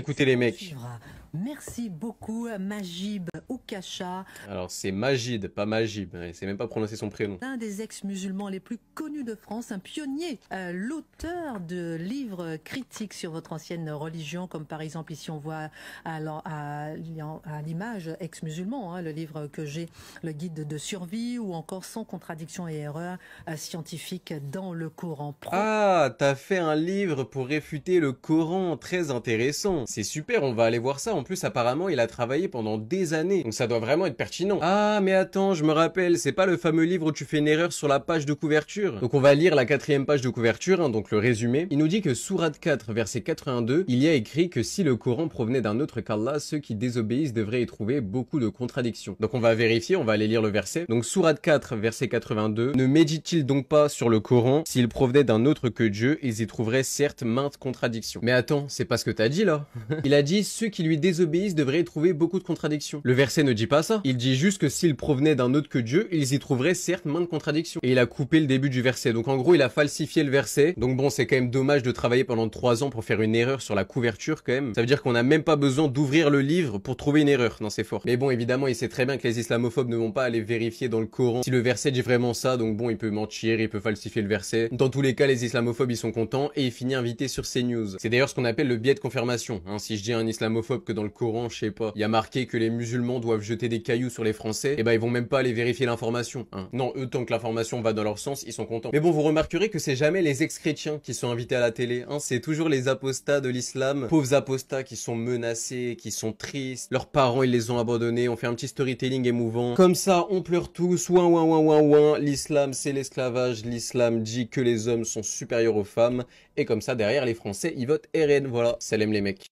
Écoutez les mecs. Merci beaucoup, Majib Oukacha, Alors c'est Majid, pas Majib. Il sait même pas prononcer son prénom. l'un des ex-musulmans les plus connus de France, un pionnier, l'auteur de livres critiques sur votre ancienne religion, comme par exemple ici on voit à l'image ex-musulman, hein, le livre que j'ai, le guide de survie, ou encore Sans contradiction et erreur scientifique dans le Coran. Ah, t'as fait un livre pour réfuter le Coran, très intéressant. C'est super, on va aller voir ça. En plus, apparemment, il a travaillé pendant des années, donc ça doit vraiment être pertinent. Ah, mais attends, je me rappelle, c'est pas le fameux livre où tu fais une erreur sur la page de couverture. Donc on va lire la 4e page de couverture, hein, donc le résumé. Il nous dit que sourate 4, verset 82, il y a écrit que si le Coran provenait d'un autre qu'Allah, ceux qui désobéissent devraient y trouver beaucoup de contradictions. Donc on va vérifier, on va aller lire le verset. Donc sourate 4, verset 82, ne médite-t-il donc pas sur le Coran? S'il provenait d'un autre que Dieu, ils y trouveraient certes maintes contradictions. Mais attends, c'est pas ce que t'as dit là. Il a dit ceux qui lui désobéissent devraient y trouver beaucoup de contradictions. Le verset ne dit pas ça. Il dit juste que s'il provenait d'un autre que Dieu, ils y trouveraient certes maintes contradictions. Et il a coupé le début du verset. Donc en gros, il a falsifié le verset. Donc bon, c'est quand même dommage de travailler pendant 3 ans pour faire une erreur sur la couverture quand même. Ça veut dire qu'on n'a même pas besoin d'ouvrir le livre pour trouver une erreur. Non, c'est fort. Mais bon, évidemment, il sait très bien que les islamophobes ne vont pas aller vérifier dans le Coran si le verset dit vraiment ça. Donc bon, il peut mentir, il peut falsifier le verset. Dans tous les cas, les islamophobes, ils sont contents et il finit invité sur CNews. C'est d'ailleurs ce qu'on appelle le biais de confirmation. Hein, si je dis à un islamophobe que dans le Coran, je sais pas, il y a marqué que les musulmans doivent jeter des cailloux sur les Français, et ben ils vont même pas aller vérifier l'information. Hein. Non, eux, tant que l'information va dans leur sens, ils sont contents. Mais bon, vous remarquerez que c'est jamais les ex-chrétiens qui sont invités à la télé. Hein, c'est toujours les apostats de l'islam, pauvres apostats qui sont menacés, qui sont tristes. Leurs parents, ils les ont abandonnés. On fait un petit storytelling émouvant. Comme ça, on pleure tous. Ouin, ouin, ouin, ouin, ouin. L'islam, c'est l'esclavage. L'islam dit que les hommes sont supérieurs aux femmes. Et comme ça, derrière, les Français, ils votent RN. Voilà, salam les mecs.